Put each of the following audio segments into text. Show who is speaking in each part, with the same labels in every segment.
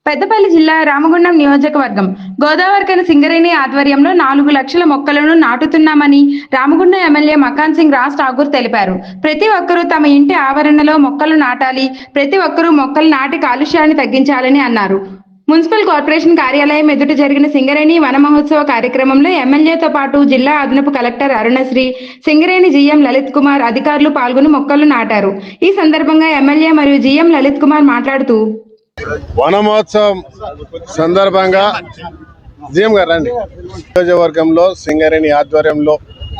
Speaker 1: పెద్దపల్లి జిల్లా రామగుండం నియోజకవర్గం గోదావరికని సింగరేణి ఆధ్వర్యంలో 4 లక్షల మొక్కలను నాటుతున్నామని రామగుండం ఎమ్మెల్యే మకాన్ సింగ్ రాజ్ ఠాకూర్ తెలిపారు. ప్రతి ఒక్కరూ తమ ఇంటి ఆవరణలో మొక్కలు నాటాలి, ప్రతి ఒక్కరూ మొక్కలు నాటి కాలుష్యాన్ని తగ్గించాలని అన్నారు. మున్సిపల్ కార్పొరేషన్ కార్యాలయం ఎదుట జరిగిన సింగరేణి వన మహోత్సవ కార్యక్రమంలో ఎమ్మెల్యేతో పాటు జిల్లా అదనపు కలెక్టర్ అరుణశ్రీ, సింగరేణి జీఎం లలిత్ కుమార్ అధికారులు పాల్గొని మొక్కలు నాటారు. ఈ సందర్భంగా ఎమ్మెల్యే మరియు జీఎం లలిత్ కుమార్ మాట్లాడుతూ
Speaker 2: వన మహోత్సవం సందర్భంగా జీఎం గారు రండి. నియోజకవర్గంలో సింగరేణి ఆధ్వర్యంలో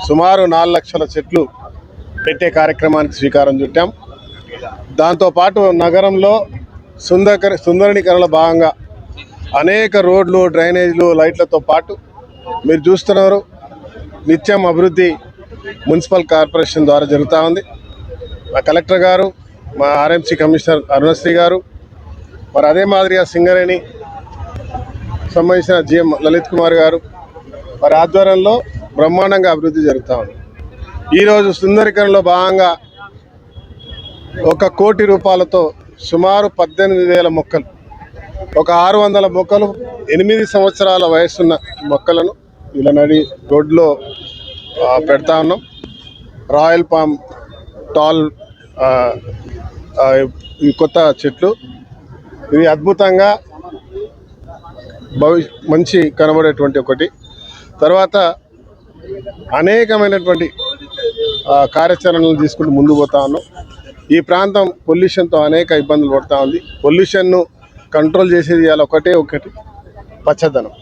Speaker 2: సుమారు 4 లక్షల చెట్లు పెట్టే కార్యక్రమానికి శ్రీకారం చుట్టాం. దాంతోపాటు నగరంలో సుందరీకరణలో భాగంగా అనేక రోడ్లు, డ్రైనేజీలు, లైట్లతో పాటు మీరు చూస్తున్నారు నిత్యం అభివృద్ధి మున్సిపల్ కార్పొరేషన్ ద్వారా జరుగుతూ ఉంది. మా కలెక్టర్ గారు, మా ఆర్ఎంసీ కమిషనర్ అరుణశ్రీ గారు, మరి అదే మాదిరిగా సింగరేణి సంబంధించిన జీఎం లలిత్ కుమార్ గారు వారి ఆధ్వర్యంలో బ్రహ్మాండంగా అభివృద్ధి జరుగుతూ ఉంది. ఈరోజు సుందరీకరణలో భాగంగా 1 కోటి రూపాయలతో సుమారు 18,000 మొక్కలు, ఒక 600 మొక్కలు 8 సంవత్సరాల వయసున్న మొక్కలను ఇలా నడి రోడ్లో పెడతా ఉన్నాం. రాయల్ పామ్ టాల్ ఈ కొత్త చెట్లు, ఇది అద్భుతంగా మంచి కనబడేటువంటి ఒకటి. తర్వాత అనేకమైనటువంటి కార్యాచరణలు తీసుకుంటూ ముందుకు పోతా ఉన్నాం. ఈ ప్రాంతం పొల్యూషన్తో అనేక ఇబ్బందులు పడుతూ ఉంది. పొల్యూషన్ను కంట్రోల్ చేసేది ఇవాళ ఒకటి పచ్చదనం.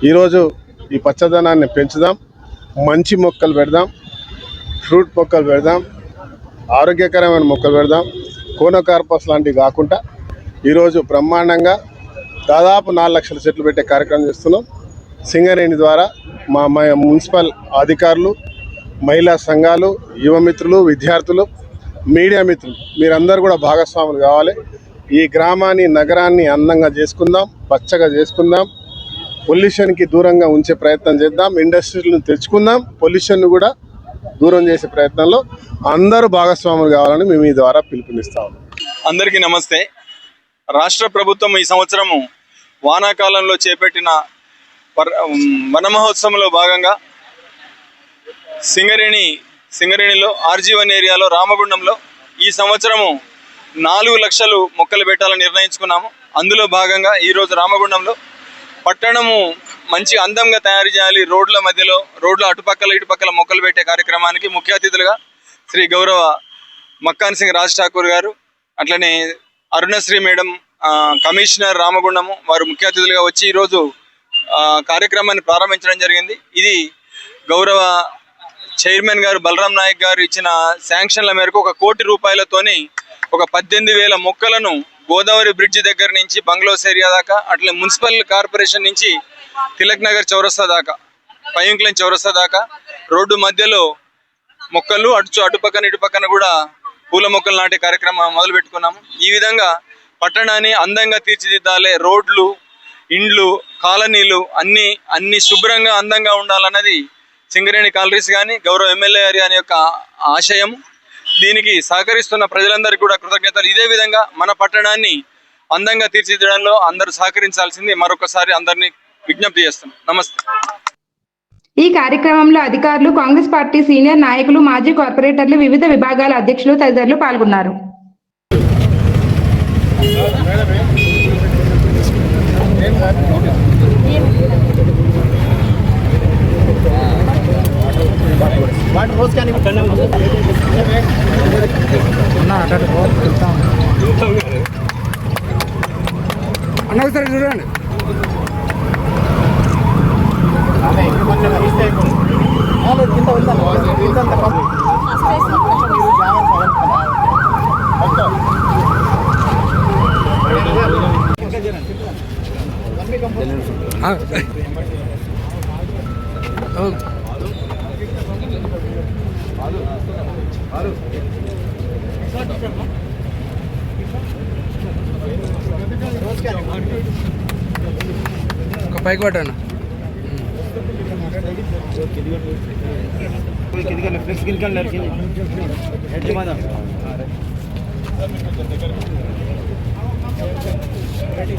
Speaker 2: ఈరోజు ఈ పచ్చదనాన్ని పెంచుదాం, మంచి మొక్కలు పెడదాం, ఫ్రూట్ మొక్కలు పెడదాం, ఆరోగ్యకరమైన మొక్కలు పెడదాం. కోనోకార్పస్ లాంటివి కాకుండా ఈరోజు బ్రహ్మాండంగా దాదాపు 4 లక్షల చెట్లు పెట్టే కార్యక్రమం చేస్తున్నాం. సింగరేణి ద్వారా మా మున్సిపల్ అధికారులు, మహిళా సంఘాలు, యువమిత్రులు, విద్యార్థులు, మీడియా మిత్రులు మీరందరూ కూడా భాగస్వాములు కావాలి. ఈ గ్రామాన్ని, నగరాన్ని అందంగా చేసుకుందాం, పచ్చగా చేసుకుందాం, పొల్యూషన్కి దూరంగా ఉంచే ప్రయత్నం చేద్దాం, ఇండస్ట్రీలను తెచ్చుకుందాం, పొల్యూషన్ను కూడా దూరం చేసే ప్రయత్నంలో అందరూ భాగస్వాములు కావాలని మేము ఈ ద్వారా పిలుపునిస్తాం.
Speaker 3: అందరికీ నమస్తే. రాష్ట్ర ప్రభుత్వం ఈ సంవత్సరము వానాకాలంలో చేపట్టిన వన మహోత్సవంలో భాగంగా సింగరేణిలో RG1 ఏరియాలో రామగుండంలో ఈ సంవత్సరము 4 లక్షలు మొక్కలు పెట్టాలని నిర్ణయించుకున్నాము. అందులో భాగంగా ఈరోజు రామగుండంలో పట్టణము మంచి అందంగా తయారు చేయాలి, రోడ్ల మధ్యలో, రోడ్ల అటుపక్కల ఇటుపక్కల మొక్కలు పెట్టే కార్యక్రమానికి ముఖ్య అతిథులుగా శ్రీ గౌరవ మక్కాన్ సింగ్ రాజ్ ఠాకూర్ గారు, అట్లనే అరుణశ్రీ మేడం, కమిషనర్ రామగుండము వారు ముఖ్య అతిథులుగా వచ్చి ఈరోజు కార్యక్రమాన్ని ప్రారంభించడం జరిగింది. ఇది గౌరవ చైర్మన్ గారు బలరాం నాయక్ గారు ఇచ్చిన శాంక్షన్ల మేరకు 1 కోటి రూపాయలతోని ఒక 18,000 మొక్కలను గోదావరి బ్రిడ్జ్ దగ్గర నుంచి బంగ్లోస్ ఏరియా దాకా, అట్లే మున్సిపల్ కార్పొరేషన్ నుంచి తిలక్ నగర్ చౌరస్తా దాకా, పయ్యంక్లైన్ చౌరస్తా దాకా రోడ్డు మధ్యలో మొక్కలు, అటుపక్కన ఇటుపక్కన కూడా పూల మొక్కలు నాటే కార్యక్రమం మొదలు పెట్టుకున్నాము. ఈ విధంగా పట్టణాన్ని అందంగా తీర్చిదిద్దాలి, రోడ్లు, ఇండ్లు, కాలనీలు అన్ని శుభ్రంగా అందంగా ఉండాలన్నది సింగరేణి కాలరీస్ కానీ గౌరవ ఎమ్మెల్యే గారి అనే యొక్క ఆశయం. దీనికి సహకరిస్తున్న ప్రజలందరికీ కూడా కృతజ్ఞతలు. ఇదే విధంగా మన పట్టణాన్ని అందంగా తీర్చిదిద్దడంలో అందరూ సహకరించాల్సింది మరొకసారి అందరినీ విజ్ఞప్తి చేస్తున్నాం. నమస్తే.
Speaker 1: ఈ కార్యక్రమంలో అధికారులు, కాంగ్రెస్ పార్టీ సీనియర్ నాయకులు, మాజీ కార్పొరేటర్లు, వివిధ విభాగాల అధ్యక్షులు తదితరులు పాల్గొన్నారు.
Speaker 4: అన్నసారి చూడండి. ఒక పైకి పట్టండి.
Speaker 5: Ready?